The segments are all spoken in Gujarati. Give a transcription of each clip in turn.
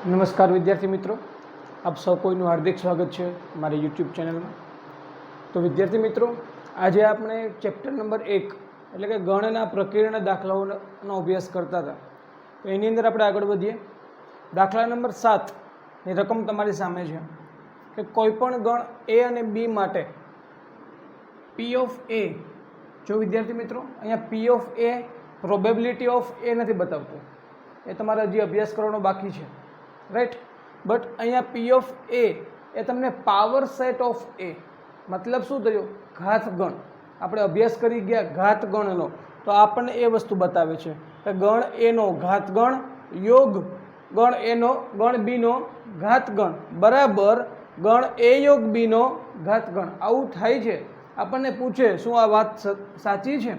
નમસ્કાર વિદ્યાર્થી મિત્રો, આપ સૌ કોઈનું હાર્દિક સ્વાગત છે મારી યુટ્યુબ ચેનલમાં. તો વિદ્યાર્થી મિત્રો, આજે આપણે ચેપ્ટર નંબર 1 એટલે કે ગણના પ્રક્રિયાના દાખલાઓનો અભ્યાસ કરતા હતા. તો એની અંદર આપણે આગળ વધીએ. દાખલા નંબર 7 ની રકમ તમારી સામે છે કે કોઈપણ ગણ એ અને બી માટે પી ઓફ એ, જો વિદ્યાર્થી મિત્રો અહીંયા P of A probability of A નથી બતાવતું, એ તમારે હજી અભ્યાસ કરવાનો બાકી છે, રાઈટ. બટ અહીંયા પી ઓફ એ તમને પાવર સેટ ઓફ એ, મતલબ શું થયો? ઘાત ગણ. આપણે અભ્યાસ કરી ગયા ઘાત ગણનો, તો આપણને એ વસ્તુ બતાવે છે કે ગણ એનો ઘાત ગણ યોગ ગણ એનો ગણ બીનો ઘાત ગણ બરાબર ગણ એ યોગ બીનો ઘાત ગણ. આવું થાય છે. આપણને પૂછે શું આ વાત સાચી છે,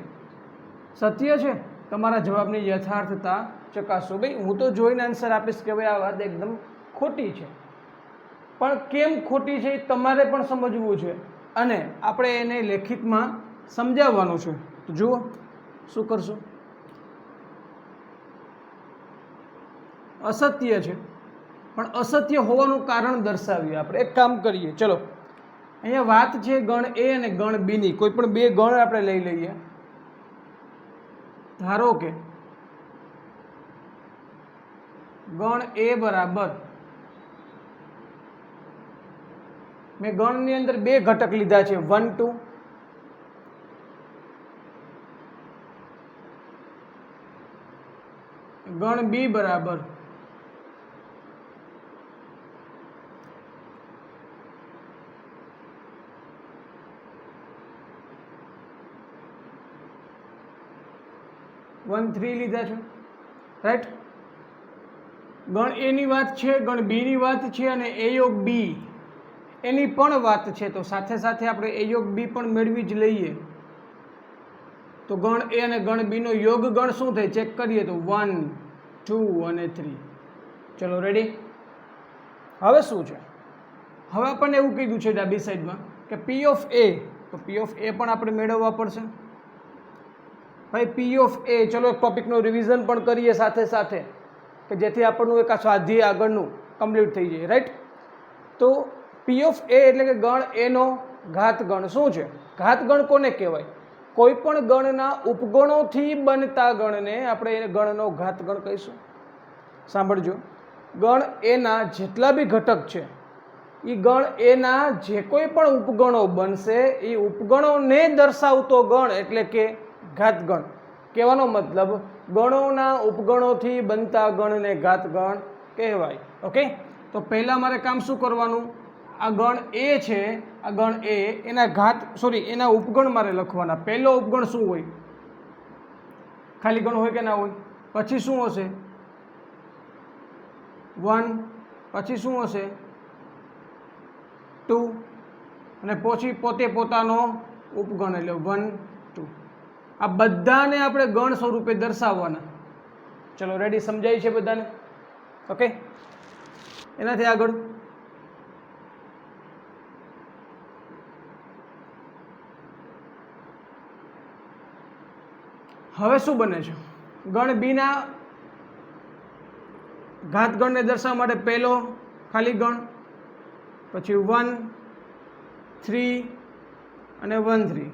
સત્ય છે? તમારા જવાબની યથાર્થતા ચકાસો. ભાઈ હું તો જોઈને આન્સર આપીશ કે ભાઈ આ વાત એકદમ ખોટી છે, પણ કેમ ખોટી છે એ તમારે પણ સમજવું છે અને આપણે એને લેખિતમાં સમજાવવાનું છે. તો જુઓ શું કરશું. અસત્ય છે, પણ અસત્ય હોવાનું કારણ દર્શાવીએ આપણે. એક કામ કરીએ, ચલો અહીંયા વાત છે ગણ એ અને ગણ બીની. કોઈ પણ બે ગણ આપણે લઈ લઈએ. ધારો કે ગણ એ બરાબર, મેં ગણની અંદર બે ઘટક લીધા છે 1 2. ગણ બી બરાબર વન 3 લીધા છે, રાઈટ. ગણ એ ની વાત છે, ગણ બી ની વાત છે અને એ યોગ બી એની પણ વાત છે. તો સાથે સાથે આપણે એ યોગ બી પણ મેળવી જ લઈએ. તો ગણ એ અને ગણ બી નો યોગ ગણ શું થાય ચેક કરીએ તો 1 2 અને 3. ચલો રેડી. હવે શું છે? હવે આપણને એવું કીધું છે ડાબી સાઈડમાં કે પી ઓફ એ, તો પી ઓફ એ પણ આપણે મેળવવા પડશે. ભાઈ પી ઓફ એ, ચલો એક ટોપિકનું રિવિઝન પણ કરીએ સાથે સાથે, કે જેથી આપણનું એક આ સ્વાધ્યાય આગળનું કમ્પ્લીટ થઈ જાય, રાઈટ. તો પી ઓફ એ એટલે કે ગણ એનો ઘાત ગણ. શું છે ઘાત ગણ? કોને કહેવાય? કોઈ પણ ગણના ઉપગણોથી બનતા ગણને આપણે એ ગણનો ઘાત ગણ કહીશું. સાંભળજો, ગણ એના જેટલા બી ઘટક છે એ ગણ એના જે કોઈ પણ ઉપગણો બનશે એ ઉપગણોને દર્શાવતો ગણ એટલે કે ઘાત ગણ. કહેવાનો મતલબ ગણોના ઉપગણોથી બનતા ગણને ઘાત ગણ કહેવાય. ઓકે. તો પહેલા મારે કામ શું કરવાનું? આ ગણ એ છે, આ ગણ એ એના ઘાત એના ઉપગણ મારે લખવાના. પહેલો ઉપગણ શું હોય? ખાલી ગણ હોય કે ના હોય? પછી શું હશે? 1. પછી શું હશે? 2. અને પછી પોતે પોતાનો ઉપગણ એટલે 1 2. આ બધાને આપણે ગણ સ્વરૂપે દર્શાવવાના. ચલો રેડી, સમજાય છે બધાને? ઓકે. એનાથી આગળ હવે શું બને છે? ગણ બીના ઘાત ગણને દર્શાવવા માટે પહેલો ખાલી ગણ, પછી 1 3 અને 1 3.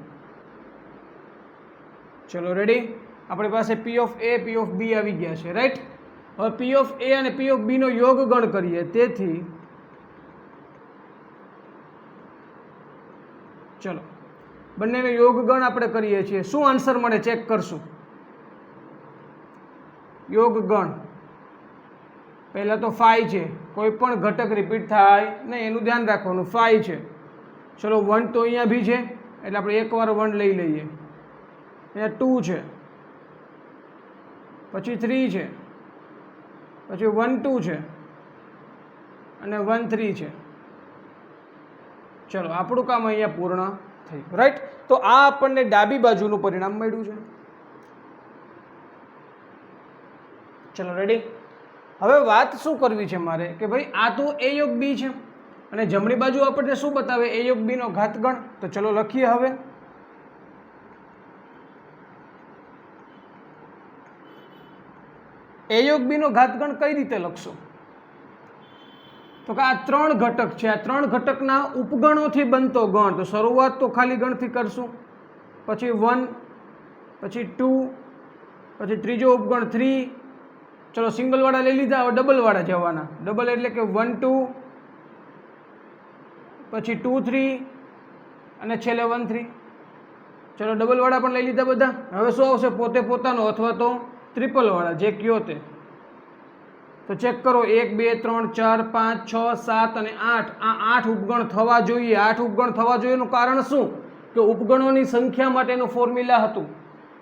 ચલો રેડી. આપણી પાસે પી ઓફ એ પી ઓફ બી આવી ગયા છે, રાઈટ. હવે પી ઓફ એ અને પી ઓફ બી નો યોગ ગણ કરીએ. તેથી ચલો બંનેનો યોગ ગણ આપણે કરીએ છીએ. શું આન્સર મળે ચેક કરશું. યોગ ગણ પહેલા તો 5 છે, કોઈ પણ ઘટક રિપીટ થાય નહીં એનું ધ્યાન રાખવાનું. 5 છે. ચલો 1 તો અહીંયા બી છે એટલે આપણે એકવાર 1 લઈ લઈએ. અહીંયા 2 છે, પછી 3 છે, પછી 1 2 છે અને 1 3 છે. ચલો આપણું કામ અહીંયા પૂર્ણ થયું, રાઈટ. તો આ આપણને ડાબી બાજુનું પરિણામ મળ્યું છે. ચલો રેડી. હવે વાત શું કરવી છે મારે કે ભાઈ આ તો એ યોગ બી છે અને જમણી બાજુ આપણને શું બતાવે? એ યોગ બી નો ઘાત ગણ. તો ચલો લખીએ. હવે એ યોગ બી નો ઘાતગણ કઈ રીતે લખશો? તો કે આ 3 ઘટક છે, આ 3 ઘટકના ઉપગણોથી બનતો ગણ. તો શરૂઆત તો ખાલી ગણથી કરશું, પછી 1, પછી 2, પછી ત્રીજો ઉપગણ 3. ચલો સિંગલવાળા લઈ લીધા, હવે ડબલવાળા જવાના. ડબલ એટલે કે 1 2, પછી 2 3 અને છેલ્લે 1 3. ચલો ડબલવાળા પણ લઈ લીધા બધા. હવે શું આવશે? પોતે પોતાનો અથવા તો ટ્રિપલવાળા, જે કયો તે. તો ચેક કરો, 1 2 3 4 5 6 7 અને 8. આ 8 ઉપગણ થવા જોઈએ. 8 ઉપગણ થવા જોઈએ એનું કારણ શું? કે ઉપગણોની સંખ્યા માટેનું ફોર્મ્યુલા હતું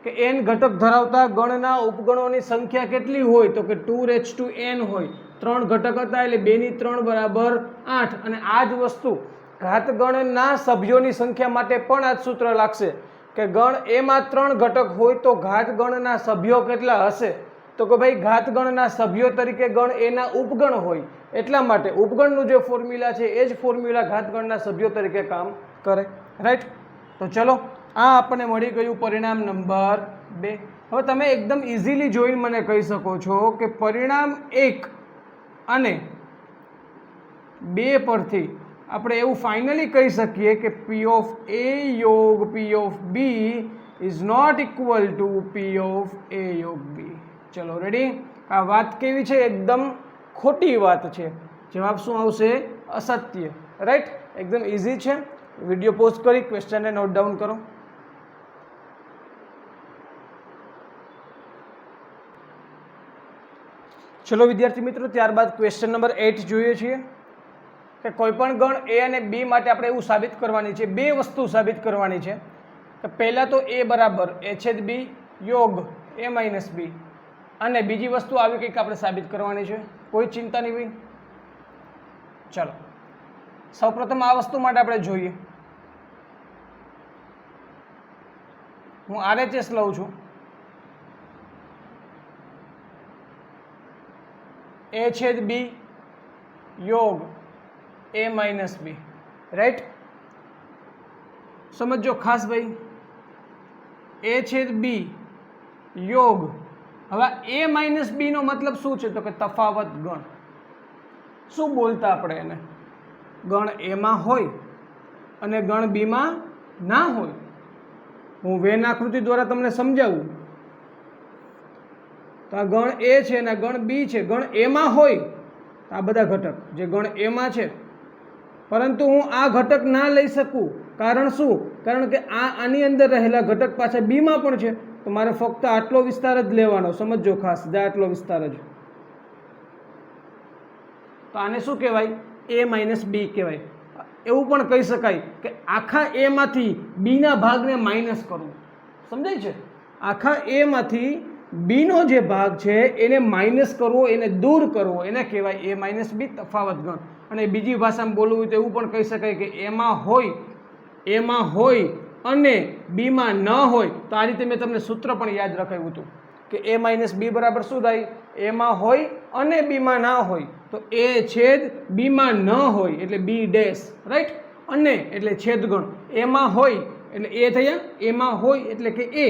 કે n ઘટક ધરાવતા ગણના ઉપગણોની સંખ્યા કેટલી હોય? તો કે 2n હોય. 3 ઘટક હતા એટલે 2 ની 3 બરાબર 8. અને આ જ વસ્તુ ઘાતગણના સભ્યોની સંખ્યા માટે પણ આ જ સૂત્ર લાગશે કે ગણ એમાં 3 ઘટક હોય તો ઘાતગણના સભ્યો કેટલા હશે? તો કે ભાઈ ઘાતગણના સભ્યો તરીકે ગણ એના ઉપગણ હોય, એટલા માટે ઉપગણનું જે ફોર્મ્યુલા છે એ જ ફોર્મ્યુલા ઘાતગણના સભ્યો તરીકે કામ કરે. રાઈટ? તો ચલો, આ આપણને મળી ગયું પરિણામ નંબર 2. હવે તમે એકદમ ઇઝીલી જોઈને મને કહી શકો છો કે પરિણામ 1 અને 2 પરથી આપણે એવું ફાઇનલી કહી શકીએ કે P ઓફ A યોગ P of B is not equal to P of A યોગ B. ચલો રેડી? આ વાત કેવી છે? એકદમ ખોટી વાત છે. જવાબ શું આવશે? અસત્ય. રાઈટ? એકદમ ઇઝી છે. વિડીયો પોઝ કરી ક્વેશ્ચનને નોટ ડાઉન કરો. ચલો વિદ્યાર્થી મિત્રો, ત્યારબાદ ક્વેશ્ચન નંબર 8 જોઈએ છીએ કે કોઈ પણ ગણ A અને B માટે આપણે એવું સાબિત કરવાની છે, 2 વસ્તુ સાબિત કરવાની છે કે પહેલાં તો A બરાબર A/B યોગ A માઇનસ B, અને બીજી વસ્તુ આવી કંઈક આપણે સાબિત કરવાની છે. કોઈ ચિંતા નહીં ભાઈ. ચાલો સૌપ્રથમ આ વસ્તુ માટે આપણે જોઈએ. હું RHS લઉં છું. A/B યોગ A માઇનસ B. રાઈટ? સમજો ખાસ ભાઈ, A/B યોગ. હવે A માઇનસ B નો મતલબ શું છે? તો કે તફાવત ગણ. શું બોલતા આપણે એને? ગણ A માં હોય અને ગણ B માં ના હોય. હું વેન આકૃતિ દ્વારા તમને સમજાવું. તો આ ગણ A છે અને ગણ B છે. ગણ A માં હોય આ બધા ઘટક જે ગણ A માં છે, પરંતુ હું આ ઘટક ના લઈ શકું. કારણ શું? કારણ કે આની અંદર રહેલા ઘટક પાછા B માં પણ છે. તો મારે ફક્ત આટલો વિસ્તાર જ લેવાનો. સમજો ખાસ, આટલો વિસ્તાર જ. તો આને શું કહેવાય? A માઇનસ B કહેવાય. એવું પણ કહી શકાય કે આખા A માંથી B ના ભાગને માઇનસ કરવું. સમજાય છે? આખા A માંથી B નો જે ભાગ છે એને માઇનસ કરવો, એને દૂર કરવો, એને કહેવાય A માઇનસ B તફાવત ગણ. અને બીજી ભાષામાં બોલવું હોય તો એવું પણ કહી શકાય કે A માં હોય અને B માં ન હોય. તો આ રીતે મેં તમને સૂત્ર પણ યાદ રખાવ્યું હતું કે A માઇનસ B બરાબર શું થાય? A માં હોય અને B માં ના હોય. તો A છેદ B માં ન હોય એટલે B ડેશ. રાઈટ? અને એટલે છેદગણ. A માં હોય એટલે A થયા, A માં હોય એટલે કે A,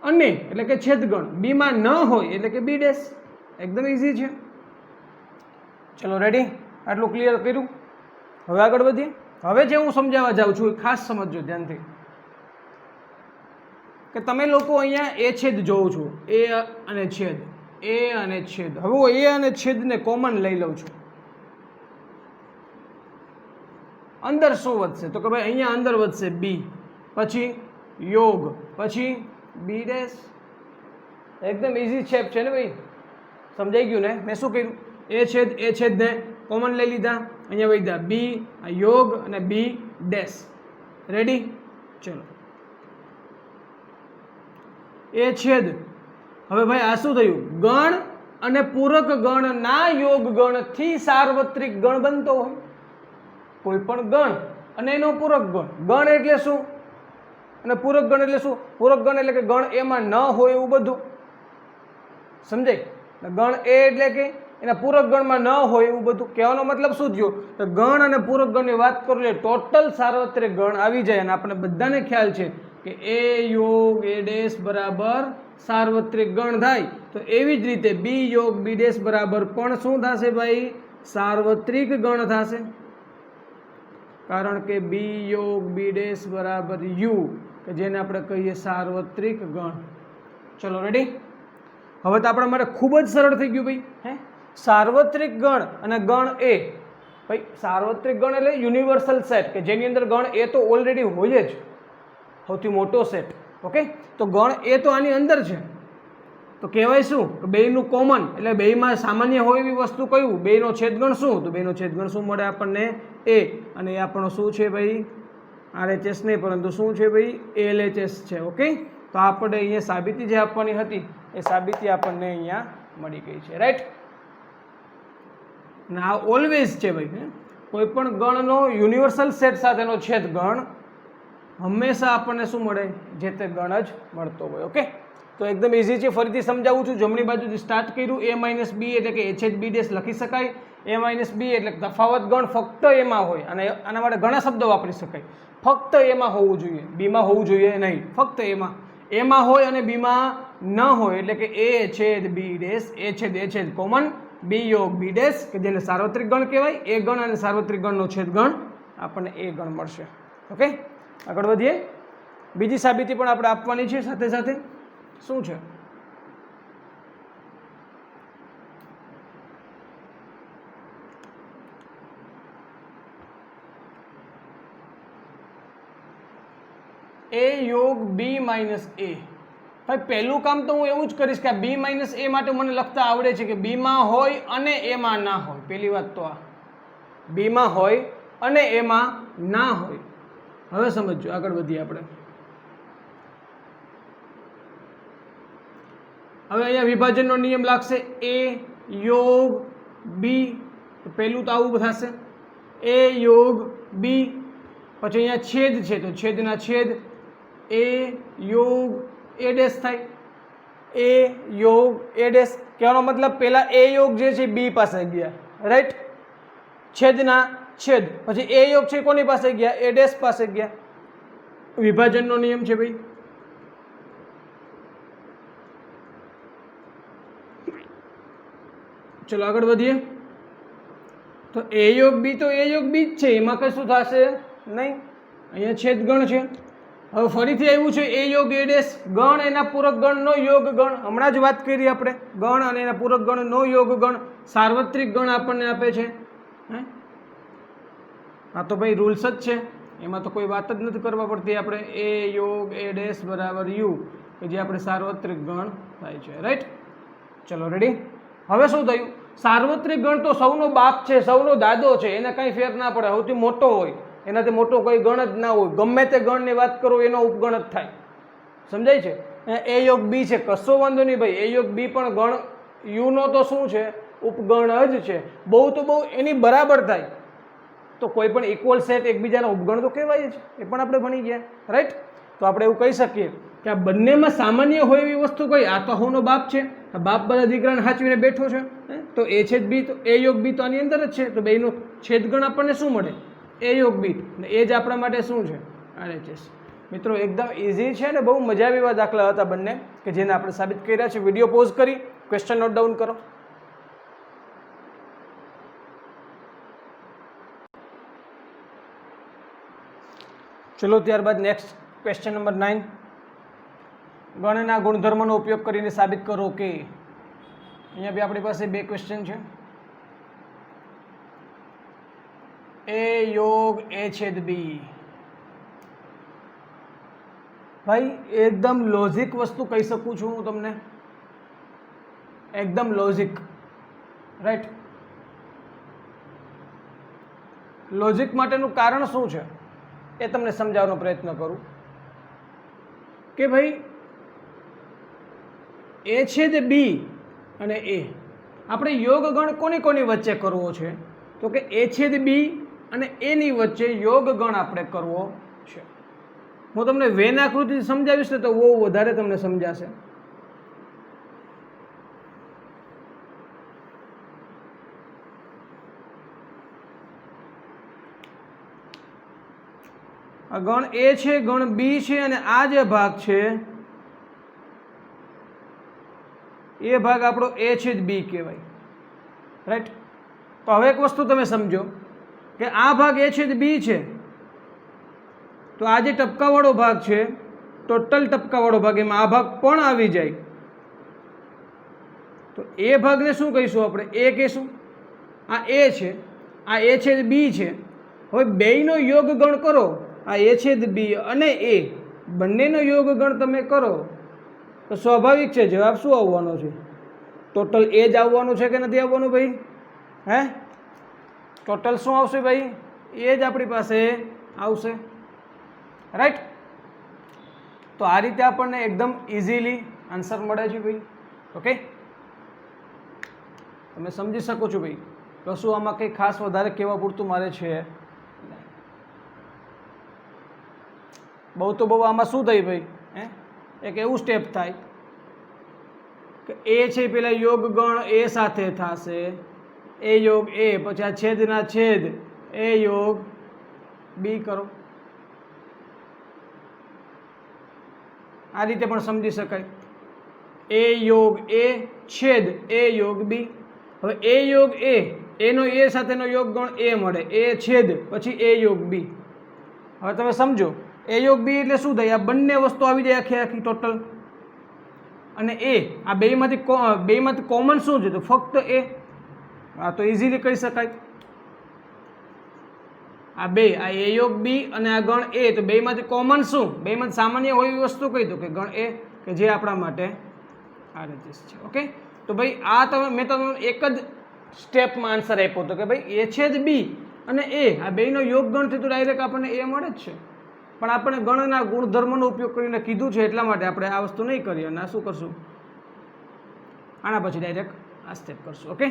અને એટલે કે છેદગણ. B માં ન હોય એટલે કે B ડેશ. એકદમ ઇઝી છે. ચલો રેડી? આટલું ક્લિયર કર્યું? હવે આગળ વધીએ. હવે જે હું સમજાવવા જાઉં છું એ ખાસ સમજજો ધ્યાનથી કે તમે લોકો અહીંયા A છેદ જોવો છો, A અને છેદ, A અને છેદ. હવે હું A અને છેદને કોમન લઈ લઉં છું. અંદર શું વધશે? તો કે ભાઈ અહીંયા અંદર વધશે B, પછી યોગ, પછી B ડેશ. એકદમ ઇઝી શેપ છે ને ભાઈ? સમજાઈ ગયું ને? મેં શું કર્યું? A છેદને કોમન લઈ લીધા, અહીંયા વધ્યા B, આ યોગ અને B ડેશ. રેડી? ચલો A છેદ. હવે ભાઈ આ શું થયું? ગણ અને પૂરક ગણ ના યોગ ગણથી સાર્વત્રિક ગણ બનતો હોય. કોઈ પણ ગણ અને એનો પૂરક ગણ. ગણ એટલે શું અને પૂરક ગણ એટલે શું? પૂરક ગણ એટલે કે ગણ એમાં ન હોય એવું બધું. સમજાય? ગણ A એટલે કે એના પૂરક ગણમાં ન હોય એવું બધું. કહેવાનો મતલબ શું થયો? તો ગણ અને પૂરક ગણની વાત કરું એટલે ટોટલ સાર્વત્રિક ગણ આવી જાય. અને આપણે બધાને ખ્યાલ છે કે A યોગ A ડેશ બરાબર સાર્વત્રિક ગણ થાય. તો એવી જ રીતે B યોગ B ડેશ બરાબર પણ શું થશે ભાઈ? સાર્વત્રિક ગણ થશે, કારણ કે બી યોગ બી ડેશ બરાબર યુ, કે જેને આપણે કહીએ સાર્વત્રિક ગણ. ચલો રેડી. હવે તો આપણા માટે ખૂબ જ સરળ થઈ ગયું ભાઈ. હે, સાર્વત્રિક ગણ અને ગણ એ. ભાઈ સાર્વત્રિક ગણ એટલે યુનિવર્સલ સેટ, કે જેની અંદર ગણ એ તો ઓલરેડી હોય જ, સૌથી મોટો સેટ. ઓકે, તો ગણ એ તો આની અંદર છે, તો કહેવાય શું કે બેયનું કોમન, એટલે બેયમાં સામાન્ય હોય એવી વસ્તુ કયું? બેયનો છેદગણ શું? તો બેયનો છેદગણ શું મળે આપણને? એ. અને એ આપણો શું છે ભાઈ? RHS નહીં, પરંતુ શું છે ભાઈ? LHS છે. ઓકે, તો આપણે અહીંયા સાબિતી જે આપવાની હતી એ સાબિતી આપણને અહીંયા મળી ગઈ છે. રાઈટ. અને આ ઓલવેઝ છે ભાઈ. કોઈ પણ ગણનો યુનિવર્સલ સેટ સાથેનો છેદગણ હંમેશા આપણને શું મળે? જે તે ગણ જ મળતો હોય. ઓકે, તો એકદમ ઇઝી છે. ફરીથી સમજાવું છું. જમણી બાજુથી સ્ટાર્ટ કર્યું. a માઇનસ બી એટલે કે HHB ડેશ લખી શકાય. a માઇનસ બી એટલે તફાવત ગણ ફક્ત એમાં હોય, અને આના માટે ઘણા શબ્દો વાપરી શકાય. ફક્ત એમાં હોવું જોઈએ, બીમાં હોવું જોઈએ નહીં. ફક્ત એમાં હોય અને બીમાં ન હોય, એટલે કે a છેદ બી ડેશ, a છેદ કોમન, બી યોગ બી ડેશ, કે જેને સાર્વત્રિક ગણ કહેવાય. એ ગણ અને સાર્વત્રિક ગણનો છેદગણ આપણને એ ગણ મળશે. ઓકે, આગળ વધીએ. બીજી સાબિતી પણ આપણે આપવાની છે સાથે સાથે. શું છે? એ યોગ બી માઇનસ એ. ભાઈ પહેલું કામ તો હું એવું જ કરીશ કે આ બી માઇનસ એ માટે મને લખતા આવડે છે કે બીમાં હોય અને એમાં ના હોય. પહેલી વાત તો આ બીમાં હોય અને એમાં ના હોય. હવે સમજો, આગળ વધીએ આપણે. હવે અહીંયા વિભાજનનો નિયમ લાગશે. એ યોગ બી, તો પહેલું તો આવું થશે, એ યોગ બી. પછી અહીંયા છેદ છે, તો છેદના છેદ એ યોગ એ ડેશ થાય. એ યોગ એ ડેશ કહેવાનો મતલબ પહેલા એ યોગ જે છે બી પાસે ગયા. રાઈટ. છેદના છેદ, પછી એ યોગ છે કોની પાસે ગયા? એ ડેશ પાસે ગયા. વિભાજનનો નિયમ છે ભાઈ. ચલો આગળ વધીએ. તો એ યોગ બી તો એ યોગ બી જ છે, એમાં કશું થશે નહીં. અહીંયા છેદગણ છે. હવે ફરીથી આવ્યું છે એ યોગ એ ડેશ, ગણ એના પૂરક ગણનો યોગ ગણ. હમણાં જ વાત કરી આપણે, ગણ અને એના પૂરક ગણનો યોગ ગણ. સાર્વત્રિક ગણ આપણને આપે છે. આ તો ભાઈ રૂલ્સ જ છે, એમાં તો કોઈ વાત જ નથી કરવા પડતી આપણે. એ યોગ એ ડેશ બરાબર યુ, કે જે આપણે સાર્વત્રિક ગણ થાય છે. રાઈટ. ચલો રેડી. હવે શું થયું? સાર્વત્રિક ગણ તો સૌનો બાપ છે, સૌનો દાદો છે, એને કંઈ ફેર ના પડે. સૌથી મોટો હોય, એનાથી મોટો કોઈ ગણ જ ના હોય. ગમે તે ગણની વાત કરો એનો ઉપગણ જ થાય. સમજાય છે? એ યોગ બી છે, કશો વાંધો નહીં ભાઈ. એ યોગ બી પણ ગણ યુનો તો શું છે? ઉપગણ જ છે. બહુ તો બહુ એની બરાબર થાય. તો કોઈ પણ ઇક્વલ સેટ એકબીજાના ઉપગણ તો કહેવાય જ. એ પણ આપણે ભણી ગયા. રાઈટ. તો આપણે એવું કહી શકીએ કે આ બંનેમાં સામાન્ય હોય એવી વસ્તુ કઈ? આ તો હોનો બાપ છે, બાપ બધા દીકરાને સાચવીને બેઠો છે. તો એ છેદ બી, તો એ યોગ બી તો આની અંદર જ છે. તો બેનો છેદગણ આપણને શું મળે? એ યોગ બી. એ જ આપણા માટે શું છે? RHS. મિત્રો એકદમ ઇઝી છે ને બહુ મજા આવે એવા દાખલા હતા બંને, કે જેને આપણે સાબિત કર્યા છે. વિડીયો પોઝ કરી ક્વેશ્ચન નોટ ડાઉન કરો. ચલો ત્યારબાદ નેક્સ્ટ ક્વેશ્ચન નંબર 9. ગણના ગુણધર્મનો ઉપયોગ કરીને સાબિત કરો કે. અહીંયા બી આપણી પાસે બે ક્વેશ્ચન છે. એ યોગ એ છેદ બી. ભાઈ એકદમ લોજિક વસ્તુ કહી શકું છું હું તમને, એકદમ લોજિક. રાઈટ. લોજિક માટેનું કારણ શું છે એ તમને સમજાવવાનો પ્રયત્ન કરું કે ભાઈ એ છેદ બી અને એ આપણે યોગ ગણ કોની કોની વચ્ચે કરવો છે? તો કે એ છેદ બી અને એની વચ્ચે યોગ ગણ આપણે કરવો છે. હું તમને વેન આકૃતિ સમજાવીશ ને તો બહુ વધારે તમને સમજાશે. આ ગણ એ છે, ગણ બી છે, અને આ જે ભાગ છે એ ભાગ આપણો એ છેદ બી કહેવાય. રાઈટ. તો હવે એક વસ્તુ તમે સમજો કે આ ભાગ એ છેદ બી છે, તો આ જે ટપકાવાળો ભાગ છે, ટોટલ ટપકાવાળો ભાગ, એમાં આ ભાગ પણ આવી જાય, તો એ ભાગને શું કહીશું આપણે? એ કહીશું. આ એ છે, આ એ છેદ બી છે. હવે બેયનો યોગ ગણ કરો, આ એ છેદ બી અને એ બંનેનો યોગ ગણ તમે કરો તો સ્વાભાવિક છે જવાબ શું આવવાનો છે? ટોટલ એ જ આવવાનું છે કે નથી આવવાનું ભાઈ? હે, ટોટલ શું આવશે ભાઈ? એ જ આપણી પાસે આવશે, રાઈટ? તો આ રીતે આપણને એકદમ ઇઝીલી આન્સર મળે છે ભાઈ. ઓકે, તમે સમજી શકો છો ભાઈ. કશું આમાં કંઈ ખાસ વધારે કહેવા પૂરતું મારે છે. બહુ તો બહુ આમાં શું થાય ભાઈ? હે, એક એવું સ્ટેપ થાય કે એ છે પેલા યોગ ગણ એ સાથે થશે, એ યોગ એ, પછી આ છેદના છેદ એ યોગ બી કરો. આ રીતે પણ સમજી શકાય. એ યોગ એ છેદ એ યોગ બી. હવે એ યોગ એ, એનો એ સાથેનો યોગ ગણ એ મળે, એ છેદ પછી એ યોગ બી. હવે તમે સમજો એ યોગ બી એટલે શું થાય? આ બંને વસ્તુ આવી જાય આખી આખી ટોટલ. અને એ આ બેમાંથી કોમન શું છે? તો ફક્ત એ. આ તો ઇઝીલી કહી શકાય. આ બે, આ એ યોગ બી અને આ ગણ એ, તો બેમાંથી કોમન શું? બેમાંથી સામાન્ય હોય એવી વસ્તુ કઈ? તો કે ગણ એ, કે જે આપણા માટે આરએચએસ છે. ઓકે, તો ભાઈ આ મેં તમને એક જ સ્ટેપમાં આન્સર આપ્યો હતો કે ભાઈ એ છેદ બી અને એ આ બેનો યોગ ગણથી તો ડાયરેક્ટ આપણને એ મળે જ છે, પણ આપણે ગણના ગુણધર્મનો ઉપયોગ કરીને કીધું છે એટલા માટે આપણે આ વસ્તુ નહીં કરીએ અને આ શું કરશું? આના પછી ડાયરેક્ટ આ સ્ટેપ કરશું. ઓકે,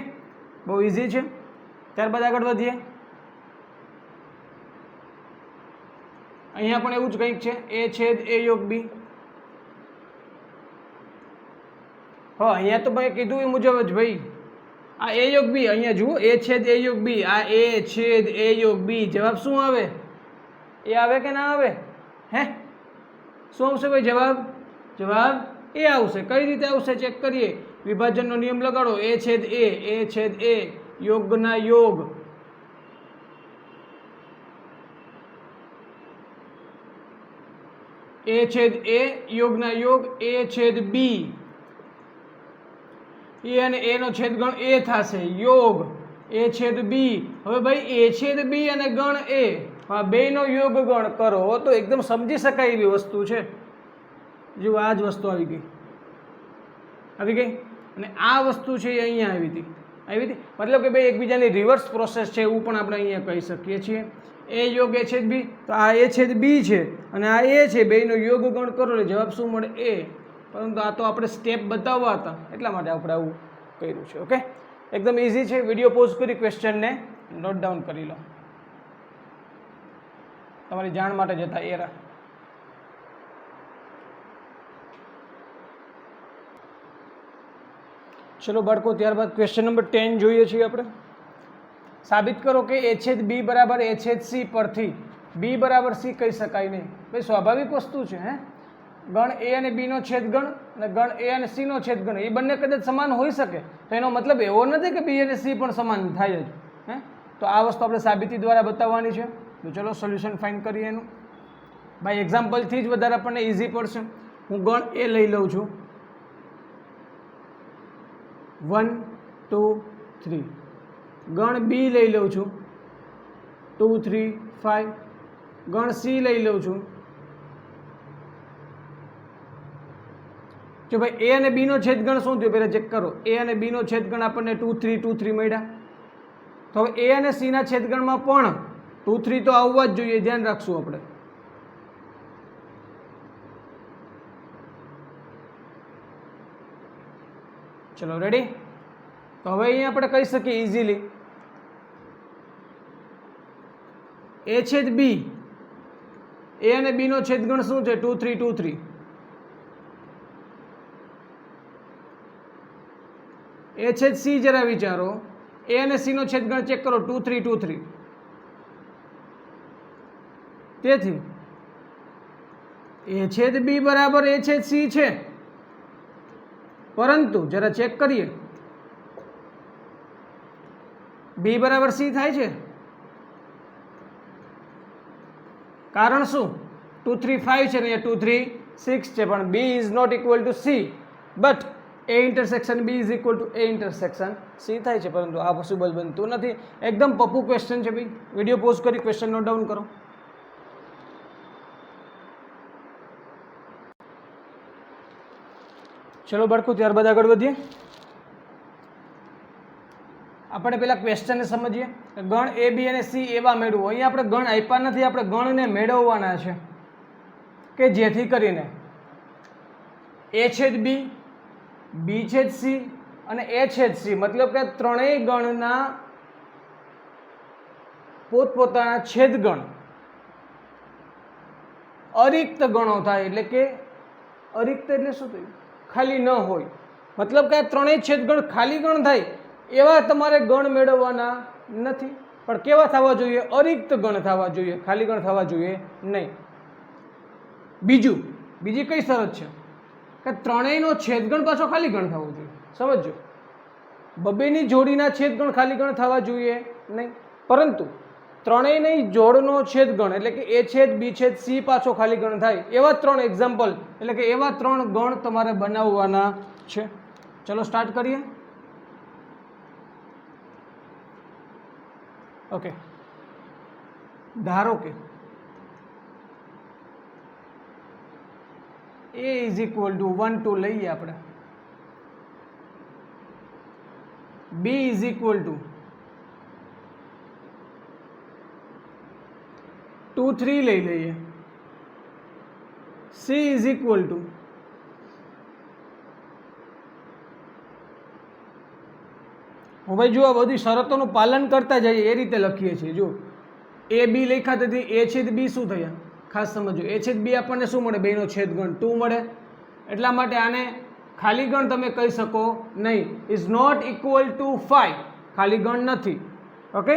બહુ ઇઝી છે. ત્યારબાદ આગળ વધીએ. અહીંયા પણ એવું જ કંઈક છે, એ છેદ એ યોગ બી. હા, અહીંયા તો ભાઈ કીધું એ મુજબ જ ભાઈ. આ એ યોગ બી, અહીંયા જુઓ, એ છેદ એ યોગ બી, આ એ છેદ એ યોગ બી. જવાબ શું આવે? એ આવે કે ના આવે? હે, શું આવશે ભાઈ જવાબ? જવાબ એ આવશે. કઈ રીતે આવશે ચેક કરીએ. વિભાજનનો નિયમ લગાડો. એ છેદ એ છેદ એ, યોગના યોગ, એ છેદ એ યોગના યોગ, એ છેદ બી, એ અને એ નો છેદગણ એ થશે, યોગ એ છેદ બી. હવે ભાઈ એ છેદ બી અને ગણ એ, આ બેનો યોગ ગણ કરો તો એકદમ સમજી શકાય એવી વસ્તુ છે. જો આ જ વસ્તુ આવી ગઈ. અને આ વસ્તુ છે એ અહીંયા આવી હતી. મતલબ કે ભાઈ એકબીજાની રિવર્સ પ્રોસેસ છે એવું પણ આપણે અહીંયા કહી શકીએ છીએ. એ યોગ એ છેદ બી, તો આ એ છેદ બી છે અને આ એ છે, બેનો યોગ ગણ કરો એટલે જવાબ શું મળે? એ. પરંતુ આ તો આપણે સ્ટેપ બતાવવા હતા એટલા માટે આપણે આવું કર્યું છે. ઓકે, એકદમ ઇઝી છે. વિડીયો પોઝ કરી ક્વેશ્ચનને નોટ ડાઉન કરી લો, તમારી જાણ માટે જતા એરા. ચલો બાળકો, ત્યારબાદ ક્વેશ્ચન નંબર 10 જોઈએ છીએ આપણે. સાબિત કરો કે એ છેદ બી બરાબર એ છેદ સી પરથી બી બરાબર સી કહી શકાય નહીં. ભાઈ સ્વાભાવિક વસ્તુ છે. હે, ગણ એ અને બી નો છેદગણ અને ગણ એ અને સી નો છેદગણ એ બંને કદાચ સમાન હોઈ શકે, તો એનો મતલબ એવો નથી કે બી અને સી પણ સમાન થાય જ. હે, તો આ વસ્તુ આપણે સાબિતી દ્વારા બતાવવાની છે. તો ચલો સોલ્યુશન ફાઇન્ડ કરીએ એનું. ભાઈ એક્ઝામ્પલથી જ વધારે આપણને ઇઝી પડશે. હું ગણ એ લઈ લઉં છું, 1 2 3. ગણ બી લઈ લઉં છું, 2 3 5. ગણ સી લઈ લઉં છું. જો ભાઈ એ અને બી નો છેદગણ શું થયું પહેલાં ચેક કરો. એ અને બી નો છેદગણ આપણને 2 3 2 3 મળ્યા. તો હવે એ અને સી ના છેદગણમાં પણ 2 3 તો આવવા જ જોઈએ, ધ્યાન રાખશું આપણે. ચલો રેડી. તો હવે અહીંયા આપણે કહી શકીએ ઇઝીલી એ છેદ બી, એ અને બી નો છેદગણ શું છે? 2 3 2 3. એ છેદ સી જરા વિચારો. એ અને સી નો છેદગણ ચેક કરો, 2 3 2 3. તેથી એ છેદ બી બરાબર એ છેદ સી છે, પરંતુ જરા ચેક કરીએ. બી બરાબર સી થાય છે. કારણ શું? 2 3 5 છે ને અહીંયા 2 3 6 છે, પણ B is not equal to C, but A intersection B is equal to A intersection C થાય છે, પરંતુ આ પોસિબલ બનતું નથી. એકદમ પપ્પુ ક્વેશ્ચન છે ભાઈ. વિડીયો પોઝ કરી ક્વેશ્ચન નોટ ડાઉન કરો. ચલો બાળકો, ત્યારબાદ આગળ વધીએ. આપણે પેલા ક્વેશ્ચનને સમજીએ. ગણ એ બી અને સી એવા મેળવો. અહીંયા આપણે ગણ આપ્યા નથી, આપણે ગણને મેળવવાના છે કે જેથી કરીને એ છેદ બી, બી છેદ સી અને એ છેદ સી, મતલબ કે ત્રણેય ગણના પોતપોતાના છેદગણ અરિક્ત ગણો થાય. એટલે કે અરિક્ત એટલે શું થયું? ખાલી ન હોય. મતલબ કે આ ત્રણેય છેદગણ ખાલી ગણ થાય એવા તમારે ગણ મેળવવાના નથી, પણ કેવા થવા જોઈએ? અરિક્ત ગણ થવા જોઈએ, ખાલી ગણ થવા જોઈએ નહીં. બીજી કઈ શરત છે કે ત્રણેયનો છેદગણ પાછો ખાલી ગણ થવો જોઈએ. સમજો, બબેની જોડીના છેદગણ ખાલી ગણ થવા જોઈએ નહીં, પરંતુ ત્રણેયની જોડનો છેદગણ એટલે કે એ છેદ બી છેદ સી પાછો ખાલી ગણ થાય એવા 3 એક્ઝામ્પલ એટલે કે એવા 3 ગણ તમારે બનાવવાના છે. ચલો સ્ટાર્ટ કરીએ. ઓકે, ધારો કે એ ઇઝ ઇક્વલ ટુ 1 2 લઈએ આપણે, બી ઇઝ ઇક્વલ ટુ 2 3 લઈ લઈએ, સી ઇઝ ઇક્વલ ટુ ભાઈ જો આ બધી શરતોનું પાલન કરતા જઈએ એ રીતે લખીએ છીએ. જો એ બી લખ્યા તેથી એ છેદ બી શું થયા? ખાસ સમજો, એ છેદ બી આપણને શું મળે? બેનો છેદગણ 2 મળે. એટલા માટે આને ખાલી ગણ તમે કહી શકો નહીં. ઇઝ નોટ ઇક્વલ ટુ 5, ખાલી ગણ નથી. ઓકે,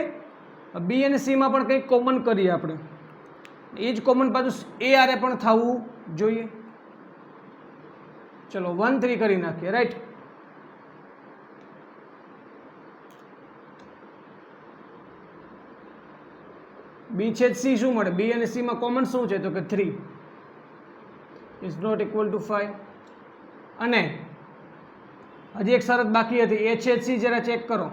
બી અને સીમાં પણ કંઈક કોમન કરીએ આપણે. એ જ કોમન પાછું એ આરે પણ થવું જોઈએ. ચલો 1 3 કરી નાખીએ. રાઈટ, બી છેદ સી શું મળે? બી અને સીમાં કોમન શું છે? તો કે 3 ઇઝ નોટ ઇક્વલ ટુ 5. અને હજી એક શરત બાકી હતી, એ છેદ સી જરા ચેક કરો.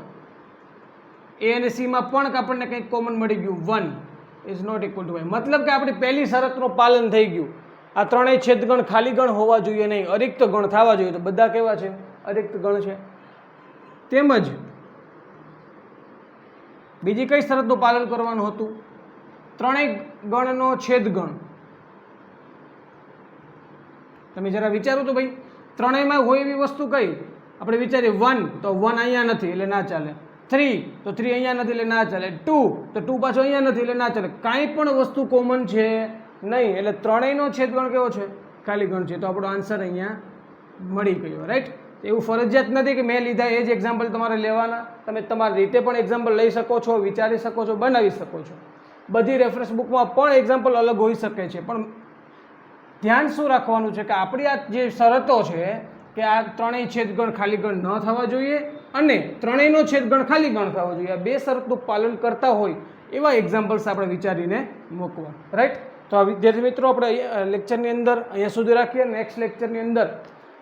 એ અને સીમાં પણ આપણને કંઈક કોમન મળી ગયું, 1 ઇઝ નોટ ઇક્વલ ટુ 5. મતલબ કે આપણી પહેલી શરતનું પાલન થઈ ગયું. આ ત્રણેય છેદગણ ખાલી ગણ હોવા જોઈએ નહીં, અરિક્ત ગણ થવા જોઈએ. તો બધા કેવા છે? અરિક્ત ગણ છે. તેમજ બીજી કઈ શરતનું પાલન કરવાનું હતું? ત્રણેય ગણનો છેદગણ. તમે જરા વિચારો તો ભાઈ, ત્રણેયમાં હોય એવી વસ્તુ કઈ? આપણે વિચારીએ 1 તો 1 અહીંયા નથી એટલે ના ચાલે, 3 તો 3 અહીંયા નથી એટલે ના ચાલે, 2 તો 2 પાછો અહીંયા નથી એટલે ના ચાલે. કાંઈ પણ વસ્તુ કોમન છે નહીં, એટલે ત્રણેયનો છેદગણ કેવો છે? ખાલી ગણ છે. તો આપણો આન્સર અહીંયા મળી ગયો. રાઈટ, એવું ફરજિયાત નથી કે મેં લીધા એ જ એક્ઝામ્પલ તમારે લેવાના. તમે તમારી રીતે પણ એક્ઝામ્પલ લઈ શકો છો, વિચારી શકો છો, બનાવી શકો છો. બધી રેફરન્સ બુકમાં પણ એક્ઝામ્પલ અલગ હોઈ શકે છે, પણ ધ્યાન શું રાખવાનું છે કે આપણી આ જે શરતો છે કે આ ત્રણેય છેદગણ ખાલી ગણ ન થવા જોઈએ અને ત્રણેયનો છેદગણ ખાલી ગણ થવા જોઈએ, આ બે શરતનું પાલન કરતા હોય એવા એક્ઝામ્પલ્સ આપણે વિચારીને મૂકવા. રાઈટ, તો આ વિદ્યાર્થી મિત્રો આપણે લેક્ચરની અંદર અહીંયા સુધી રાખીએ. નેક્સ્ટ લેક્ચરની અંદર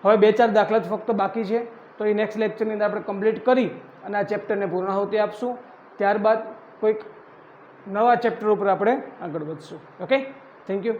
હવે 2-4 દાખલા જ ફક્ત બાકી છે, તો એ નેક્સ્ટ લેક્ચરની અંદર આપણે કમ્પ્લીટ કરી અને આ ચેપ્ટરને પૂર્ણાહુતિ આપશું. ત્યારબાદ કોઈક નવા ચેપ્ટર ઉપર આપણે આગળ વધશું. Okay, thank you.